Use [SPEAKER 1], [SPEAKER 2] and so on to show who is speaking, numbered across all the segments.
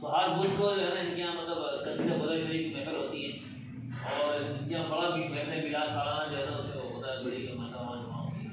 [SPEAKER 1] तो हर बुध को जो है ना इनके यहाँ मतलब कस्बे बुलंद शरीफ की महफिल होती है और इनके यहाँ बड़ा भी महफिल मिला सालाना जो है ना उसे होता है बड़ी माता वहाँ जमा होती है.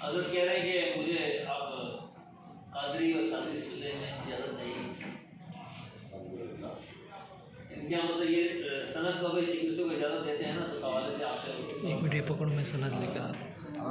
[SPEAKER 1] अगर कह रहे हैं कि मुझे आप कादरी और शादी सिलसिले में इजाज़त चाहिए क्या मतलब ये सनद को अगर एक दूसरे को इजाज़त देते हैं ना तो सवाल से आपसे
[SPEAKER 2] एक मिनट पकड़ में सनद लेकर आ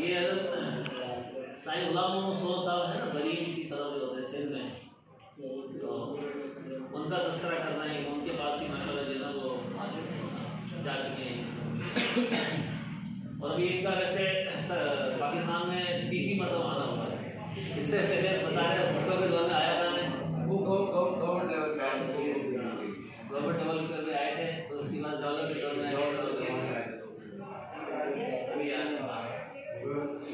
[SPEAKER 1] ये साईं गुलाम सोल साहब है ना गरीब की तरफ जो होते हैं सिर में तो उनका तस्करा करना है उनके पास ही माशाल्लाह जो है वो जा चुके हैं और अभी इनका वैसे पाकिस्तान में 30 मरतबा आना हुआ है. इससे पहले बता रहे भुट्टो के दौर में आया था मैं वो गवर्नमेंट लेवल पे आए थे तो उसके बाद डॉलर के दौर में अभी आए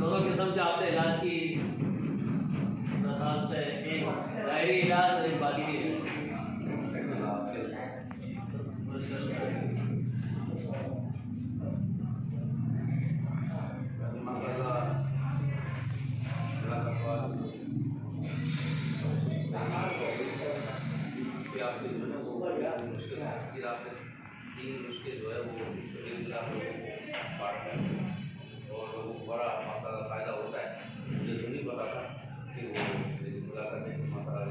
[SPEAKER 1] दोनों किस्म के आपसे इलाज की दरखास्त है एक ज़ाहिरी इलाज और एक बातिनी इलाज.
[SPEAKER 3] मुश्किल जो है वो बांटता है और वो बड़ा मसाला फायदा होता है. मुझे तो नहीं पता था कि वो मुलाकात में मसाला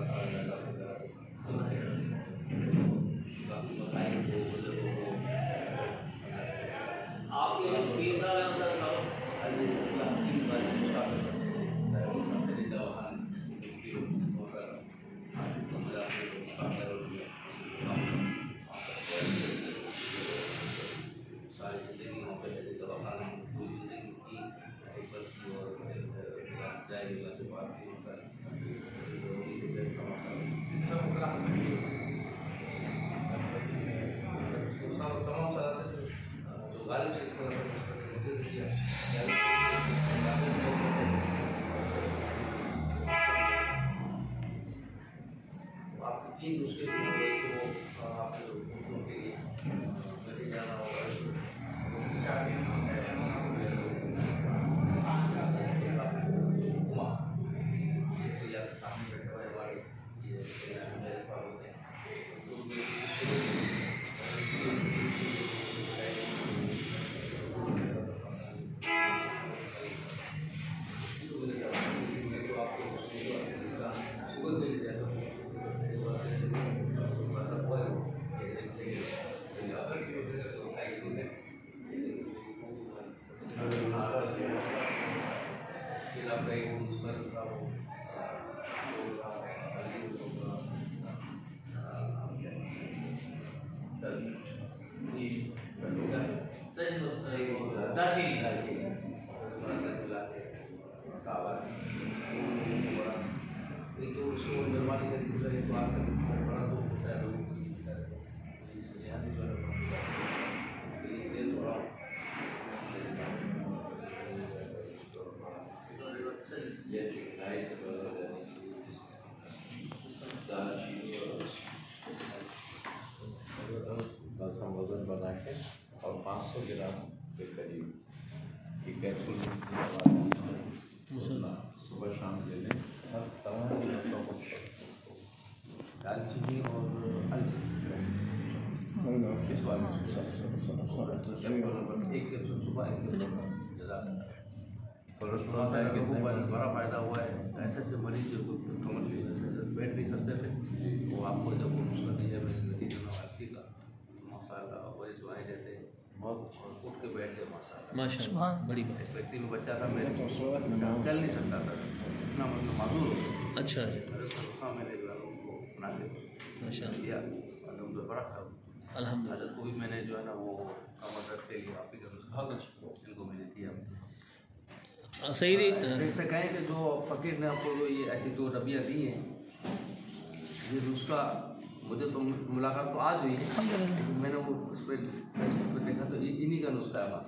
[SPEAKER 3] काफ़ी मसाइल को
[SPEAKER 1] आपके पीर साहब हैं मतलब
[SPEAKER 3] तीन मुश्किल तो आपके लोगों के लिए मुझे जाना होगा सामने बैठे हुए वाले ये होते हैं 500 ग्राम के करीब की कैप्सूल सुबह शाम ले लें और तमाम नसों को दालचीनी और अलसी इस वाले एक कैप्सूल सुबह एक कोलेस्ट्रॉल का बड़ा फ़ायदा हुआ है। ऐसे ऐसे मरीज जो कमर बैठ नहीं सकते थे वो आपको जब उसका दिया नतीजा अलसी का मसाला वही सुनाई देते बहुत उठ के बैठ गए
[SPEAKER 2] माशाअल्लाह बड़ी बात।
[SPEAKER 3] व्यक्ति में बच्चा था मेरे चल नहीं सकता था इतना मतलब मालूम
[SPEAKER 2] अच्छा
[SPEAKER 3] मैंने जो है उनको बना के
[SPEAKER 2] माशाअल्लाह
[SPEAKER 3] दिया बड़ा था
[SPEAKER 2] अल्हम्दुलिल्लाह।
[SPEAKER 3] को भी मैंने जो है ना वो कमर दर्द के लिए आप ही का बहुत अच्छा इनको मैंने दिया
[SPEAKER 2] सही
[SPEAKER 3] से कहें कि जो फ़कीर ने आपको जो ये ऐसी 2 डब्बियाँ दी हैं ये उसका मुझे तो मुलाकात तो आज हुई है लेकिन मैंने वो उस पर फेसबुक पर देखा तो इन्हीं का नुस्खा है बस।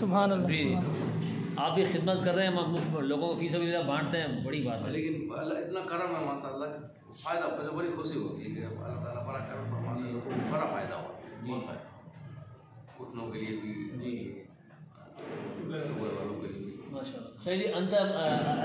[SPEAKER 4] सुभान अल्लाह।
[SPEAKER 1] आप भी खिदमत कर रहे हैं, हम लोगों को फीस सबिलिल्लाह बांटते हैं, बड़ी बात है।
[SPEAKER 3] लेकिन इतना करम है माशाअल्लाह, फ़ायदा मुझे बड़ी खुशी होती है कि अल्लाह ताला बड़ा करम फरमाने लोगों को बड़ा फ़ायदा हुआ बहुत फ़ायदा घुटनों के लिए भी जी वालों के लिए भी
[SPEAKER 1] माशाअल्लाह। सही अंत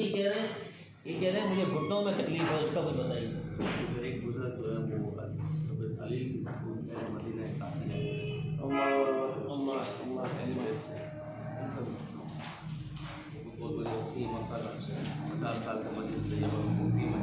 [SPEAKER 1] ये कह रहे हैं मुझे घुटनों में तकलीफ है, उसका कुछ बताइए।
[SPEAKER 3] एक गुजर जो है वो अली मदीना बहुत बड़ी मसाला 50 साल का मस्जिद मुक्ति में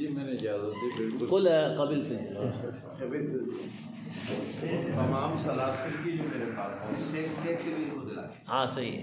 [SPEAKER 3] जी मैंने इजाज़त दी बिल्कुल
[SPEAKER 1] कुल कबिल से
[SPEAKER 3] तमाम सलासिल की जो मेरे पास शेख से भी खुद ला
[SPEAKER 1] हाँ सही है।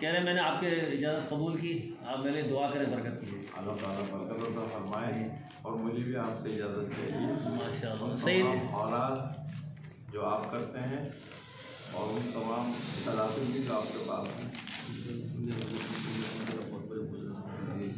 [SPEAKER 1] कह रहे मैंने आपके इजाज़त कबूल की, आप मेरे दुआ करें बरकत कीजिए।
[SPEAKER 3] अल्लाह ताला बरकत अता फरमाए और मुझे भी आपसे इजाज़त चाहिए
[SPEAKER 1] माशाअल्लाह। सही
[SPEAKER 3] औलाद जो आप करते हैं और उन तमाम सलासिल भी जो आपके पास हैं।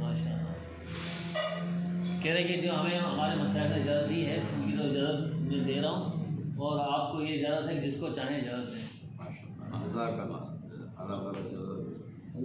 [SPEAKER 1] माशाअल्लाह। कह रहे कि जो हमें हमारे मसाइल ने इजाज़त दी है उनकी तो इजाज़त मैं दे रहा हूँ और आपको ये इजाज़त है जिसको चाहें इजाज़त दें।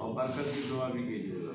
[SPEAKER 3] और बरकत की दुआ भी कीजिएगा।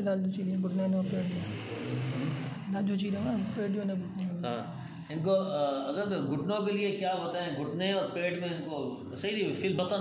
[SPEAKER 4] इलाज जो चीज़ें बुढ़ने ने पेड़ इलाज जो चीज़ें ना पेड़ियों ने
[SPEAKER 1] हाँ इनको अगर घुटनों के लिए क्या बताएं, घुटने और पेट में इनको सही फिल बतन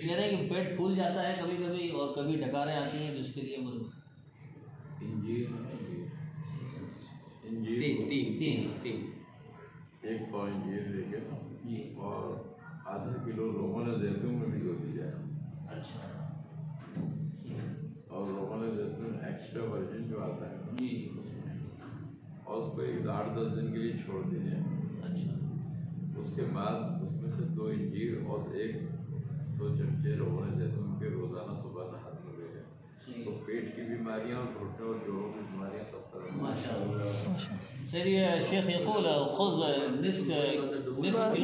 [SPEAKER 1] कह रहे हैं कि पेट फूल जाता है कभी कभी और कभी डकारें आती हैं तो उसके लिए
[SPEAKER 3] तीन
[SPEAKER 1] तीन
[SPEAKER 3] एक पॉइंट ये लेके
[SPEAKER 1] जी
[SPEAKER 3] और
[SPEAKER 5] आधा किलो रोगन जैतून में भिगो दी जाए।
[SPEAKER 1] अच्छा।
[SPEAKER 5] और रोगन जैतून एक्स्ट्रा वर्जिन जो आता है
[SPEAKER 1] जी,
[SPEAKER 5] उसमें, और उसको 8-10 दिन के लिए छोड़ दीजिए।
[SPEAKER 1] अच्छा।
[SPEAKER 5] उसके बाद उसमें से 2 इंजीर और 1-2 चमचे रोगन जैतून के रोज़ाना सुबह नहाते हुए तो पेट की बीमारियाँ और घुटने और जोड़ों की बीमारियाँ सब खत्म।
[SPEAKER 1] माशाअल्लाह। सर ये शेख यक़ूल खुज़ निस्फ़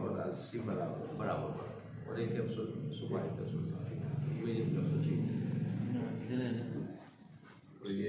[SPEAKER 5] और अलसी बराबर और 1 कैप्सूल सुबह 1 कैप्सूल मीडियम कैप्सूल चाहिए। तो ये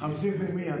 [SPEAKER 6] 50%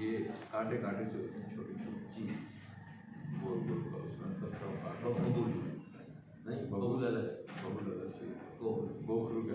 [SPEAKER 5] ये कांटे कांटे से छोटे छोटे गोल गोल का उसमें सबका कांटों बबूल नहीं बबूल अलग से गोखरू का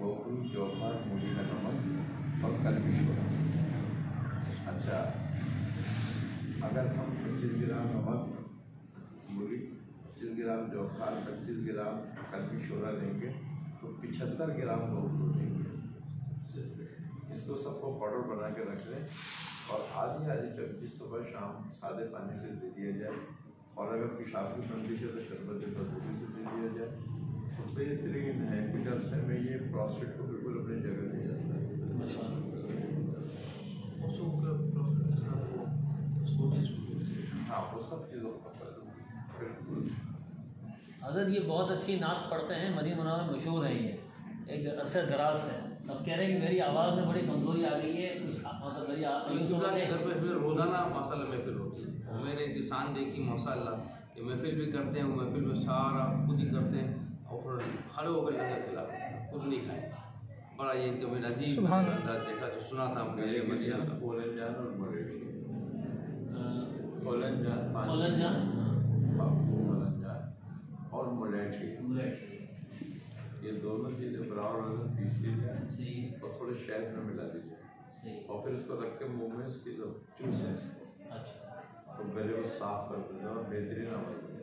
[SPEAKER 5] गोखरू जोफार मूली का नमक और कलमी शोरा। अच्छा, अगर हम 25 ग्राम नमक मूली, 25 ग्राम जोफार, 25 ग्राम कलमी शोरा लेंगे तो 75 ग्राम गोखरू लेंगे। इसको सबको पाउडर बना के रख लें और आधी चम्मच सुबह शाम सादे पानी से दे दिया जाए। और अगर पेशाब की बंदिश है तो शरबत कस्तूरी से दे दिया जाए तो बेहतरीन है। कुछ अर्से में ये प्रोस्टेट को बिल्कुल अपनी जगह ले जाता है। हाँ, वो सब चीज़ों का बिल्कुल।
[SPEAKER 1] अगर ये बहुत अच्छी नात पढ़ते हैं, मदीना मुनव्वरा में मशहूर है ये एक अरसे दराज से। अब कह रहे हैं कि मेरी आवाज़ में बड़ी कमज़ोरी आ गई है, कुछ मतलब मेरी
[SPEAKER 3] घर पे रोज़ाना माशाल्लाह महफिल होती है। मैंने किसान देखी माशाल्लाह कि महफिल भी करते हैं, महफिल में सारा खुद ही करते हैं और फिर खड़े होकर लंगर खिलाते हैं, खुद नहीं खाए। बड़ा ये तो मेरा अजीब अंदाज देखा जो सुना था मेरे मदीना का।
[SPEAKER 5] खोलन और मुलेठी, ये दोनों चीज़ें बराबर पीस लीजिए और थोड़े शहद में मिला दीजिए और फिर इसको रख के मुँह में इसकी जो चूस है तो गले को साफ कर दीजिए और बेहतरीन आवाज़ बने।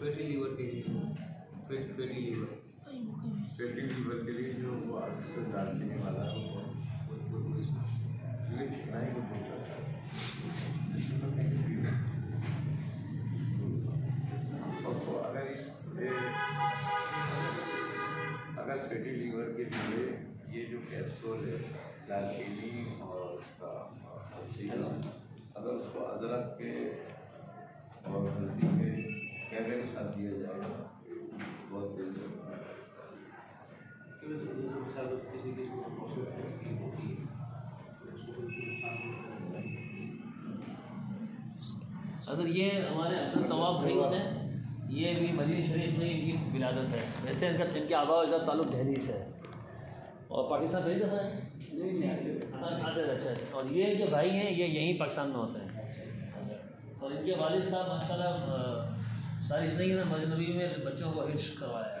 [SPEAKER 3] फैटी लीवर के लिए फैटी लीवर
[SPEAKER 5] के लिए जो वो अक्सर दालचीनी वाला है वो अगर फैटी लीवर के लिए ये जो कैप्सूल है दालचीनी और उसका अगर उसको अदरक के और हल्दी के कैबे के साथ दिया जाएगा बहुत तेज
[SPEAKER 1] अगर ये हमारे अब्दुल तवाब भाई होते हैं, ये भी मदीना शरीफ में इनकी विलादत है। वैसे इनके आबा का ताल्लुक दिल्ली से है और पाकिस्तान भेज देता है आते। अच्छा, और ये जो भाई हैं ये यहीं पाकिस्तान में होते हैं और इनके वालिद साहब माशाल्लाह सारी ज़िंदगी में मस्जिद नबी में बच्चों को हिफ्ज़ करवाया है।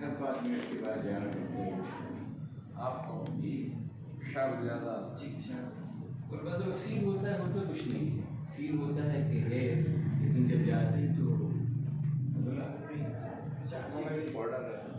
[SPEAKER 5] हर 5 मिनट के बाद जाना पड़ता है आपको। जी पेशाब ज़्यादा
[SPEAKER 7] मतलब फील होता है कुछ नहीं है, फील होता है कि है, लेकिन जब जाते हैं तो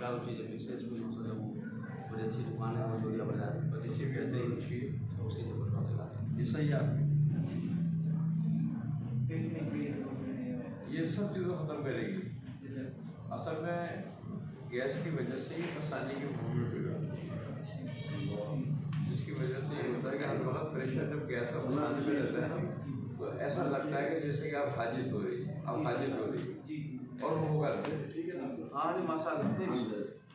[SPEAKER 3] चारों चीज़ें फिक्स है, इसमें मसला वो बड़ी अच्छी दुकान है, मजदूरिया बाजार पर इसी कहते हैं उसकी उसी से बनवा देगा। ये सही है, ये सब चीज़ें ख़त्म करेगी। असल में गैस की वजह से ही पसाने की प्रॉब्लम बिगड़ा, जिसकी वजह से ये होता है कि हर वक्त प्रेशर जब गैस का पसाने में रहता है ना, तो ऐसा लगता है कि जैसे कि आप हाजिर हो रही, और वो होगा ठीक है ना। हाँ जी माशाल्लाह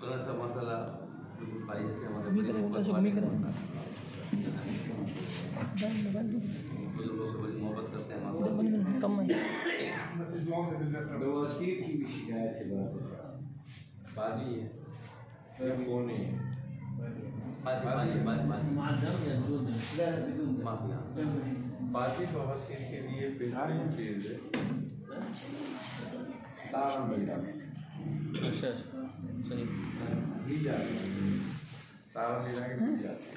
[SPEAKER 3] थोड़ा सा मसाला भाई से हमारे बुजुर्गों से बड़ी मोहब्बत करते हैं
[SPEAKER 7] बवासीर की भी शिकायत है,
[SPEAKER 5] बादी है वो नहीं है बाकी बवासीर के लिए बेहतरीन चीज़ है तारा मीरा
[SPEAKER 2] अच्छा सही
[SPEAKER 5] भी जाती है, तारा मीरा के भी जाती है।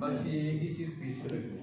[SPEAKER 5] बस ये एक ही चीज़ पीस कर रखी है।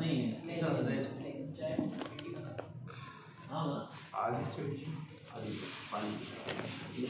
[SPEAKER 2] नहीं
[SPEAKER 5] आज चलिए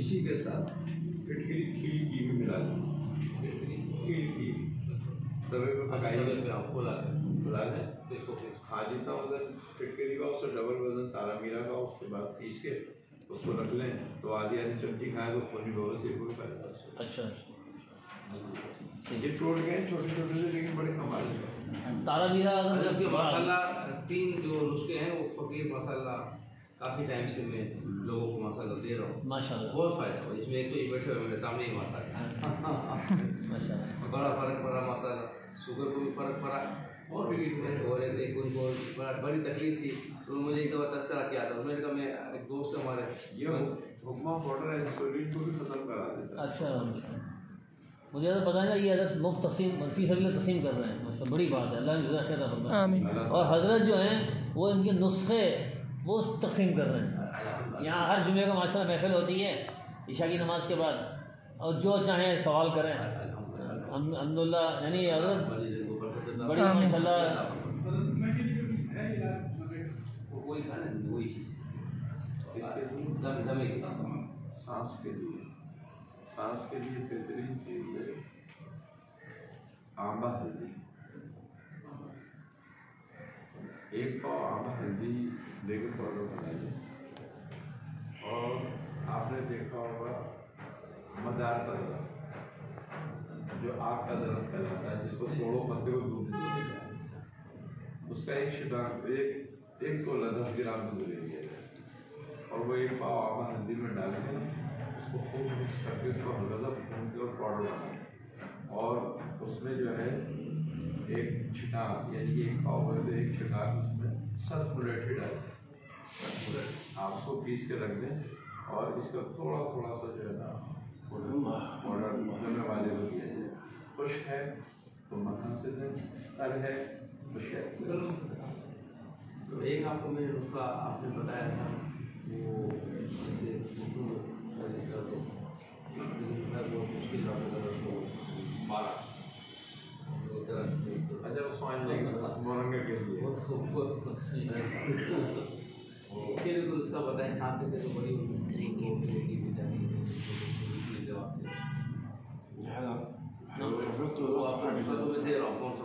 [SPEAKER 5] इसी के साथ फिटकरी खीर की भी मिला दी, खीर की तवे पे पकाई बुला लें, हाजी का वजन फिटकरी का उससे डबल वजन तारा मीरा का, उसके बाद पीस के उसको रख लें तो आधी आधी चमची खाएं तो खूनी बवासीर को भी फायदा।
[SPEAKER 2] अच्छा
[SPEAKER 5] ये टूट गए छोटे छोटे से, लेकिन बड़े कमाल के।
[SPEAKER 2] तारा मीरा
[SPEAKER 3] जबकि माशाल्लाह 3 जो नुस्खे हैं वो फ़कीर माशाल्लाह काफ़ी टाइम से मैं लोगों को माशाल्लाह दे रहा हूँ,
[SPEAKER 2] माशाल्लाह
[SPEAKER 3] बहुत फ़ायदा हुआ इसमें। एक तो ये बैठे हुए मेरे सामने ही माशाल्लाह
[SPEAKER 2] माशाल्लाह
[SPEAKER 3] बड़ा फ़र्क पड़ा माशाल्लाह, शुगर को भी फ़र्क पड़ा और भी और एक उनको बड़ी तकलीफ थी तो मुझे एक दफ़ा तस्करा किया था, मैंने कहा मैं एक दोस्त हमारे
[SPEAKER 5] ये हुक्मा पाउडर है, इंसुलिन को भी ख़त्म करा देता है।
[SPEAKER 2] अच्छा मुझे तो पता नहीं ये हज़रत मुफ्त तकसीम फी सबिल तकसीम कर रहे हैं, माशा बड़ी बात है, अल्लाह जज़ा खैर फरमाए।
[SPEAKER 4] आमीन।
[SPEAKER 2] और हज़रत जो हैं वो इनके नुस्खे वो तकसीम कर रहे हैं। यहाँ हर जुमे का माशाल्लाह महफिल होती है ईशा की नमाज के बाद, और जो चाहें सवाल करें अल्हम्दुलिल्लाह, यानी हज़रत बड़ी माशाल्लाह
[SPEAKER 3] वही खाना वही चीज़ दमे की
[SPEAKER 5] सांस के लिए बेहतरीन चीज़ है आंबा हल्दी। एक पाव आंबा हल्दी लेकर पाउडर बनाइए, और आपने देखा होगा मदार का दरख्त जो आग का दरख्त कहलाता है, जिसको तोड़ो पत्ते को दूध दीजिए, उसका एक शिटान एक तो 10 ग्राम दूध लीजिए और वो एक पाव आंबा हल्दी में डाल के उसको खूब मिक्स करके उसको हल्का सा भून के और पाउडर बनाए, और उसमें जो है एक छिटाक यानी एक पाव है तो एक छिटाक उसमें सल्फुलेट डाल आप उसको पीस के रख दें, और इसका थोड़ा थोड़ा सा जो है ना पाउडर जमने वाले को दिया जाए। खुश्क है तो मक्खन से दें, तर है तो शहद से दें।
[SPEAKER 3] तो एक आपको मैंने नुस्खा आपने बताया था वो मुश्किल
[SPEAKER 5] अच्छा वो मोरंगे के लिए
[SPEAKER 3] उसके लिए तो उसका बताएं खाते थे तो बड़ी दे रहा हूँ कौन सा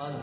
[SPEAKER 2] और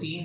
[SPEAKER 2] 3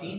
[SPEAKER 2] 3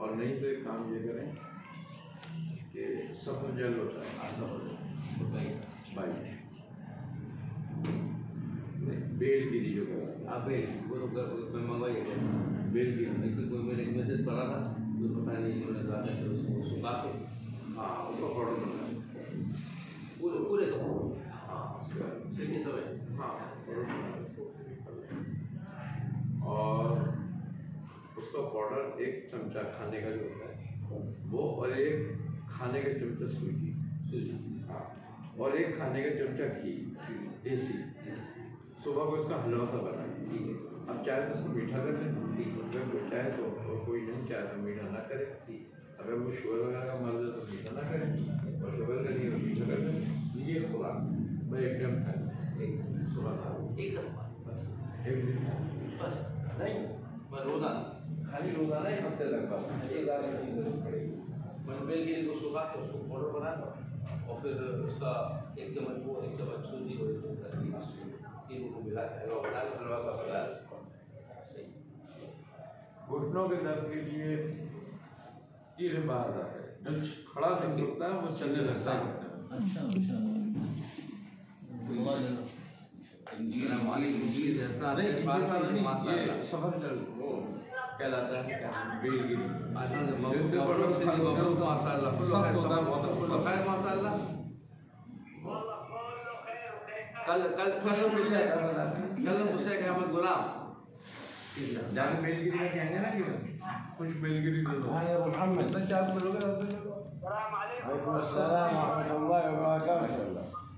[SPEAKER 5] और नहीं तो एक काम ये करें कि सफर जल होता है बाइक बेलगिरी जो बेल वो तो मंगवाइए बेलगिरी कोई मैंने एक मैसेज पढ़ा था तो पता नहीं उन्होंने कहा था कि उसको सुखा के हाँ उसको ऑर्डर करना है पूरे तो हाँ देखिए सब हाँ और उसका पाउडर 1 चमचा खाने का जो होता है वो और 1 खाने का चमचा सूजी हाँ और 1 खाने का चमचा घी देसी सुबह को इसका हलवा सा बनाइए। अब चाहे तो इसको मीठा कर लें अगर कोई चाहे तो कोई नहीं चाहे तो मीठा ना करे अगर वो शुगर वगैरह का मर्ज है तो मीठा ना करें और शुगर का नहीं मीठा कर लें ये खुराक मैं 1 टाइम खाए सुबह खा एकदम बस 1 दिन बस नहीं मैं रोज़ाना खाली रोज़ाना 1 हफ्ते तक बस ऐसे ज़्यादा नहीं जरूरत पड़ेगी। मनबे के लिए को सुखा के उसको पाउडर बना दो और फिर उसका 1 चम्मच वो 1 चम्मच सूजी हो तीनों को मिला के बना के हलवा सा बना सही। घुटनों के दर्द के लिए तीर बाहर आता है जो खड़ा नहीं सकता है वो चलने लगता है। सफर जल वो कहलाता है बेलगिरी माशाल्लाह कल अहमद गुलाम जान बेलगिरी में कहेंगे ना कि कुछ बेलगिरी दे दो मोहम्मद क्या बोलोगे वालेकुम अस्सलाम व रहमतुल्लाहि व बरकातहू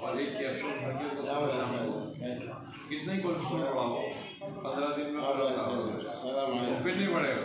[SPEAKER 5] और एक कैप्सूल कितने कोलेस्ट्रॉल बढ़ा हो 15 दिन में फिर नहीं बढ़ेगा।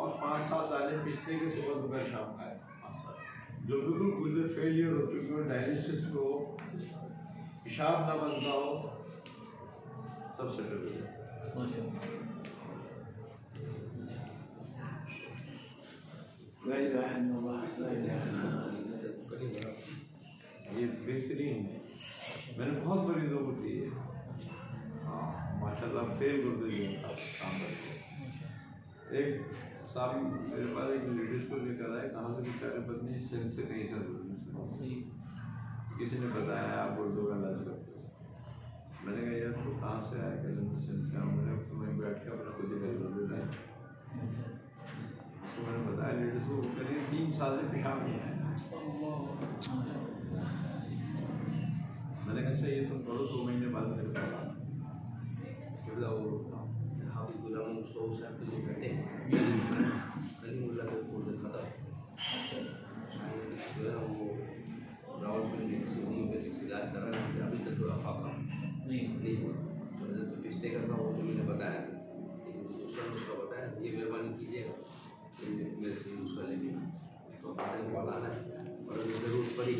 [SPEAKER 5] और 5-7 दाने पिस्ते के सुबह दोपहर शाम खाए जो बिल्कुल गुर्दे फेलियर हो चुके हो डायलिसिस को पेशाब ना बनता हो सब सेटल हो जाए। ला इलाहा इल्लल्लाह ला इलाहा इल्लल्लाह ये बेहतरीन है मैंने बहुत मरीजों को दी है हाँ माशाल्लाह फेल गुर्दे जो काम करते हैं। एक साहब मेरे पास एक लेडीज को लेकर आए कहाँ से बेचारे पत्नी सेंस से कहीं से किसी ने बताया आप उर्दू का इलाज करते हो मैंने कहा यार तो कहाँ से आया क्या सेंस से मैंने वहीं बैठ के अपना खुद ही उर्दू लाया उसको मैंने बताया लेडीज को करीब 3 साल से पेशाब नहीं आया मैंने कहा अच्छा ये तुम करो 2 महीने बाद मेरे पास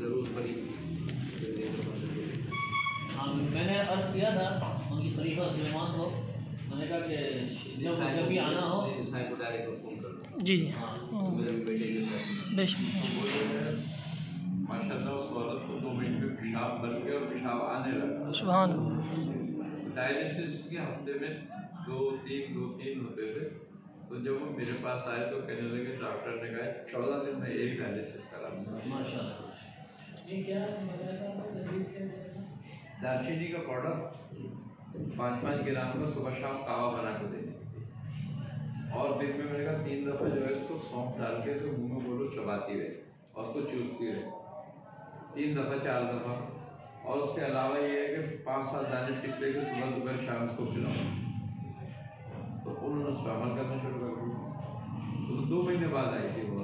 [SPEAKER 3] ज़रूर पड़ी।
[SPEAKER 2] हाँ, मैंने अर्ज़ किया था उनकी खलीफा सुलेमान को, मैंने कहा कि जब भी आना हो
[SPEAKER 3] को डायरेक्ट फ़ोन कर दो।
[SPEAKER 4] जी
[SPEAKER 2] हाँ,
[SPEAKER 3] मेरे भी बेटे के साथ
[SPEAKER 4] बेशक।
[SPEAKER 5] माशाल्लाह उस औरत को 2 मिनट में पेशाब बन गया और पेशाब आने लगा।
[SPEAKER 4] सुभान।
[SPEAKER 5] डायलिसिस के हफ्ते में 2-3 होते थे। तो जब वो मेरे पास आए तो कहने लगे, डॉक्टर ने कहा 14 दिन में एक डायलिसिस करा।
[SPEAKER 2] माशाल्लाह।
[SPEAKER 5] दालचीनी का पाउडर 5-5 ग्राम का सुबह शाम कावा बना के देने, और दिन में मैंने कहा 3 दफ़ा जो है इसको सौंफ डाल के इसको मुँह में बोलो चबाती रहे और उसको चूसती रहे 3 दफ़ा 4 दफ़ा। और उसके अलावा ये है कि 5-7 दाने पिछले के सुबह दोपहर शाम इसको खिलाओ। तो उन्होंने उसको अमल करना शुरू कर दिया। तो 2 महीने बाद आई थी वो,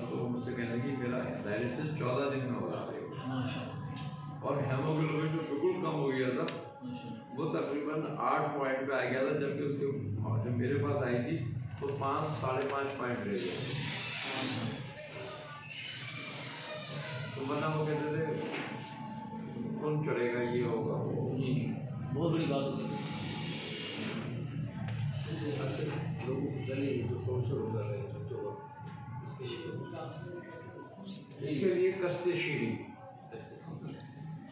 [SPEAKER 5] तो मुझसे कहने लगी मेरा डायलिसिस 14 दिन में हो रहा है, और हेमोग्लोबिन जो बिल्कुल कम हो गया था वो तकरीबन 8 पॉइंट पे आ गया था, जबकि उसके जब मेरे पास आई थी तो 5-5.5 पॉइंट रह गया। तो वरना वो कहते थे कौन चढ़ेगा, ये होगा वो।
[SPEAKER 2] जी, बहुत बड़ी बात होगी।
[SPEAKER 5] इसके लिए कस्ते शीरी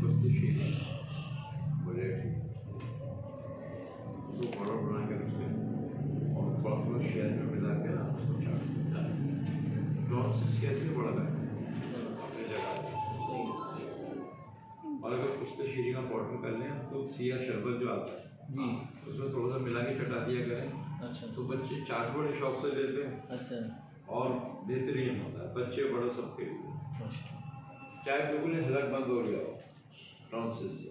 [SPEAKER 5] कस्ते शीरी बोले उसको बड़ा बना के रखते हैं और थोड़ा शहद में मिला के ना उसको चाटते हैं। टॉन्सिस कैसे बढ़ रहा है अपनी जगह। और अगर कस्ते शीरी का पाउडर कर लें तो सिया शरबत जो आता है
[SPEAKER 2] जी,
[SPEAKER 5] उसमें थोड़ा सा मिला के चटा दिया करें,
[SPEAKER 2] अच्छा
[SPEAKER 5] तो बच्चे चाट बड़े शौक से लेते हैं
[SPEAKER 2] अच्छा,
[SPEAKER 5] और बेहतरीन होता है बच्चे बड़े सबके लिए।
[SPEAKER 2] अच्छा।
[SPEAKER 5] चाय बिल्कुल हलक बंद हो गया टॉन्सिस से।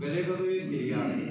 [SPEAKER 5] गले का तो ये तिरियान है।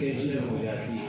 [SPEAKER 7] टेंशन हो जाती है,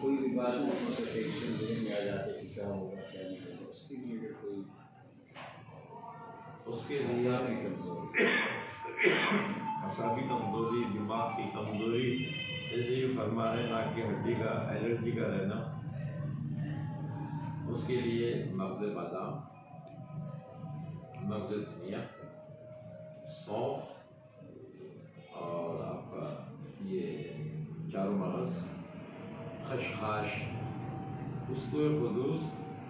[SPEAKER 7] कोई भी बात हो तो टेंशन ज़हन में आ जाती है कि क्या होगा क्या नहीं होगा, उसके लिए अगर कोई
[SPEAKER 5] उसके लिए असाबी कमजोरी, दिमाग की कमजोरी, जैसे ये फरमा रहे नाक की हड्डी का एलर्जी का रहना, उसके लिए मगज़ बादाम, मगज़ धनिया, सौंफ और आपका ये चारों मगज़, खशखाश, उस्तुए खुदूस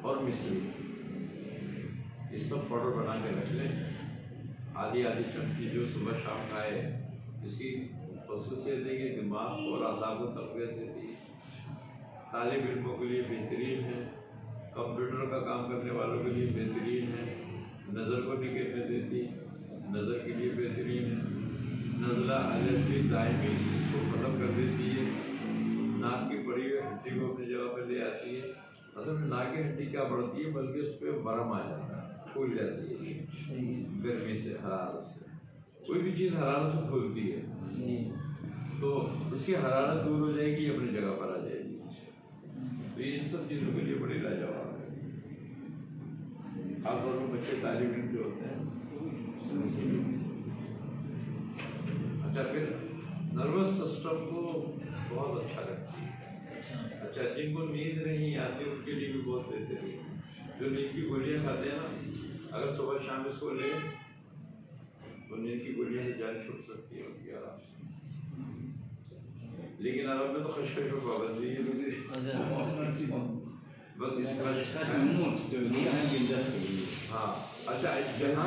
[SPEAKER 5] और मिश्री, ये सब पाउडर बना के रख लें। आधी चमची जो सुबह शाम खाए, इसकी खसूसियत है कि दिमाग और असाब को तक़वियत देती है, तालिब इल्मों के लिए बेहतरीन है, कंप्यूटर का काम करने वालों के लिए बेहतरीन है, नज़र को निगहत देती, नज़र के लिए बेहतरीन है, नज़ला एलर्जी दायमी को ख़त्म कर देती है, नाक की बड़ी हुई हड्डी को अपनी जगह पर ले आती है। असल में नाक की हड्डी क्या बढ़ती है, बल्कि उस पर बरम आ जाता है, फूल जाती है गर्मी से, हरारत से। कोई भी चीज़ हरारत से फूलती है तो उसकी हरारत दूर हो जाएगी, अपनी जगह पर आ जाएगी। तो इन सब चीज़ों के लिए बड़ी लाजवाब है। खासतौर पर बच्चे तालिब इल्म जो होते हैं। अच्छा, फिर नर्वस सिस्टम को बहुत अच्छा रखती है। अच्छा, जिनको नींद नहीं आती उनके लिए भी बहुत बेहतरीन है। जो नींद की गोलियाँ खाते हैं ना, अगर सुबह शाम इसको ले तो नींद की गोलियाँ से जान छूट सकती है उनकी आराम से। लेकिन अरब में तो खशखश को पाबंदी है, बस इसका हाँ। अच्छा, जहाँ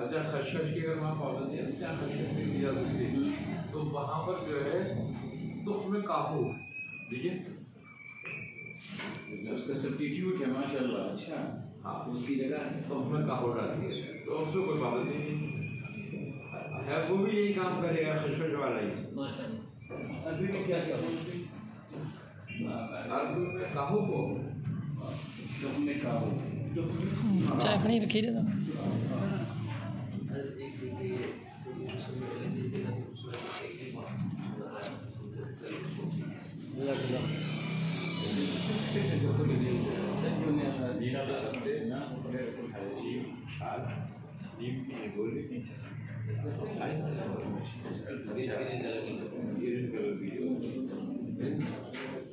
[SPEAKER 5] अच्छा खशखश की अगर वहाँ पाबंदी है क्या खशखश की इजाज़त थी, तो वहाँ पर जो है तुख में काफू देखिए
[SPEAKER 7] उसका सब्स्टिट्यूट है माशाल्लाह। अच्छा हाँ उसकी जगह है
[SPEAKER 5] तो उसमें काबू रहती है, तो उसमें कोई पाबंदी नहीं है, वो भी यही काम करेगा खुशबू वाला ही।
[SPEAKER 2] माशाल्लाह।
[SPEAKER 7] अभी में क्या क्या
[SPEAKER 5] अरबी में काहू को
[SPEAKER 7] में काहू
[SPEAKER 4] चाय खड़ी रखी रहता।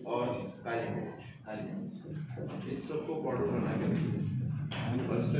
[SPEAKER 5] और काली मिर्च इन सबको पाउडर बना के और इसका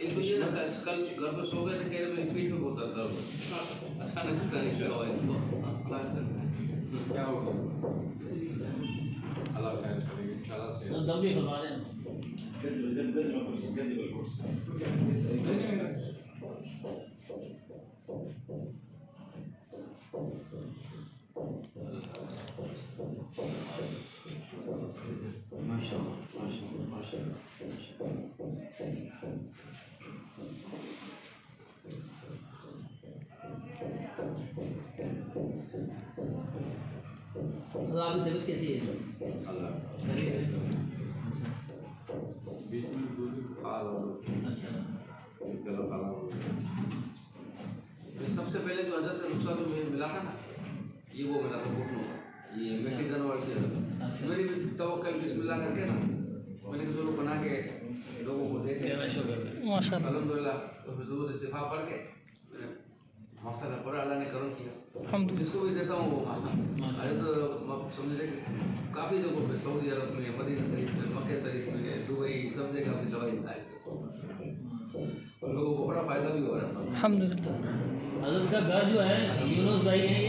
[SPEAKER 3] एक तो ये ना कल घर पे सो गए थे, कह रहे मेरे पेट में बहुत दर्द हो रहा है, अचानक पता नहीं क्या हुआ इनको।
[SPEAKER 5] क्या होगा अल्लाह खैर करेगी इंशाल्लाह से।
[SPEAKER 2] दम भी फरमा दें।
[SPEAKER 6] माशाल्लाह माशाल्लाह माशाल्लाह।
[SPEAKER 2] आपकी तबीयत कैसी है?
[SPEAKER 5] अल्लाह बीच में दूध बुखार और गला काला हो गया।
[SPEAKER 3] सबसे पहले जो हजरत का नुस्खा जो मुझे मिला था ना, ये वो मिला था घुटनों का, ये मिट्टी दन और मेरी तवक्कल बिस्मिल्लाह करके ना मैंने जो बना के लोगों को देते
[SPEAKER 4] माशाल्लाह
[SPEAKER 3] अल्हम्दुलिल्लाह। तो हुजूर ने शिफा पढ़ के मसाला पूरा अल्लाह ने करम किया। इसको भी देता हूँ। अरे तो समझे काफ़ी जगहों पे सऊदी अरब में, मदीना शरीफ में, मक्के शरीफ में, दुबई, सब जगह अपनी दवाई खाए लोगों को बड़ा फायदा भी हो रहा है।
[SPEAKER 4] अल्हम्दुलिल्लाह।
[SPEAKER 2] हज़रत का घर जो है यूनुस भाई हैं,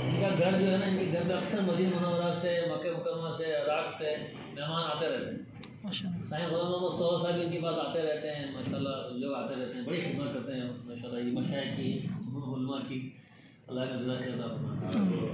[SPEAKER 2] इनका घर जो है ना, इनके घर में अक्सर मदीना मुनव्वरा से, मक्के मुकरमा से, इराक से मेहमान आते रहते हैं। साईं ग़ुलाम मोहम्मद सौ साहब इनके पास आते रहते हैं माशाल्लाह, लोग आते रहते हैं, बड़ी खिदमत करते हैं माशाल्लाह। ये मशाइख की, उलमा की, अल्लाह ने जज़ा खैर अता फरमाए।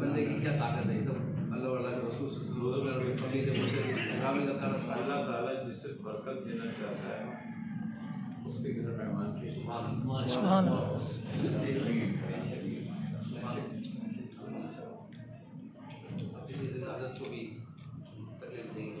[SPEAKER 3] बंदे की क्या ताकत है, सब अल्लाह के रसूल
[SPEAKER 5] अल्लाह ताला जिससे बरकत देना चाहता है उसके घर मेहमान की
[SPEAKER 4] सुभान अल्लाह।
[SPEAKER 3] को भी तकलीफ देंगे।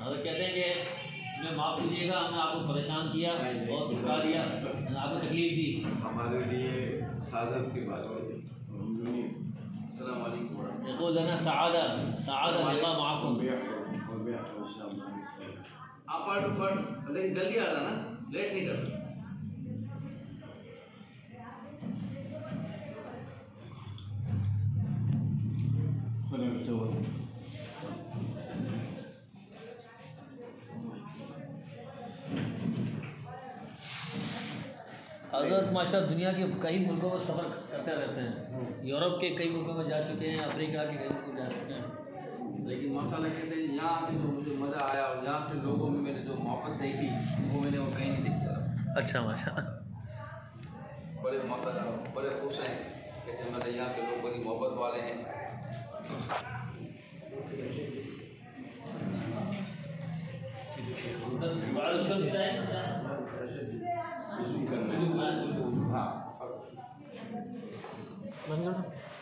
[SPEAKER 2] हज़रत कहते हैं कि हमें माफ़ कीजिएगा, हमने आपको परेशान किया, बहुत थका दिया, आपको तकलीफ दी।
[SPEAKER 5] हमारे लिए सादत की बात है।
[SPEAKER 3] अस्सलाम वालेकुम।
[SPEAKER 2] यक़ूल लना सआदा सआदा लिक़ा मअकुम।
[SPEAKER 3] आप पढ़ लेकिन जल्दी आ जाना, लेट नहीं करना।
[SPEAKER 2] हज़रत माशाल्लाह दुनिया के कई मुल्कों में सफ़र करते रहते हैं, यूरोप के कई मुल्कों में जा चुके हैं, अफ्रीका के कई मुल्कों में जा चुके हैं।
[SPEAKER 3] लेकिन माशाल्लाह कहते हैं यहाँ आके जो मुझे मज़ा आया और यहाँ के लोगों में मैंने जो मोहब्बत देखी वो मैंने वो कहीं नहीं देखी।
[SPEAKER 2] अच्छा माशाल्लाह।
[SPEAKER 3] बड़े माशाल्लाह बड़े खुश हैं, कहते हैं मतलब यहाँ के लोग बड़ी मोहब्बत वाले हैं।
[SPEAKER 2] बंद कर दो।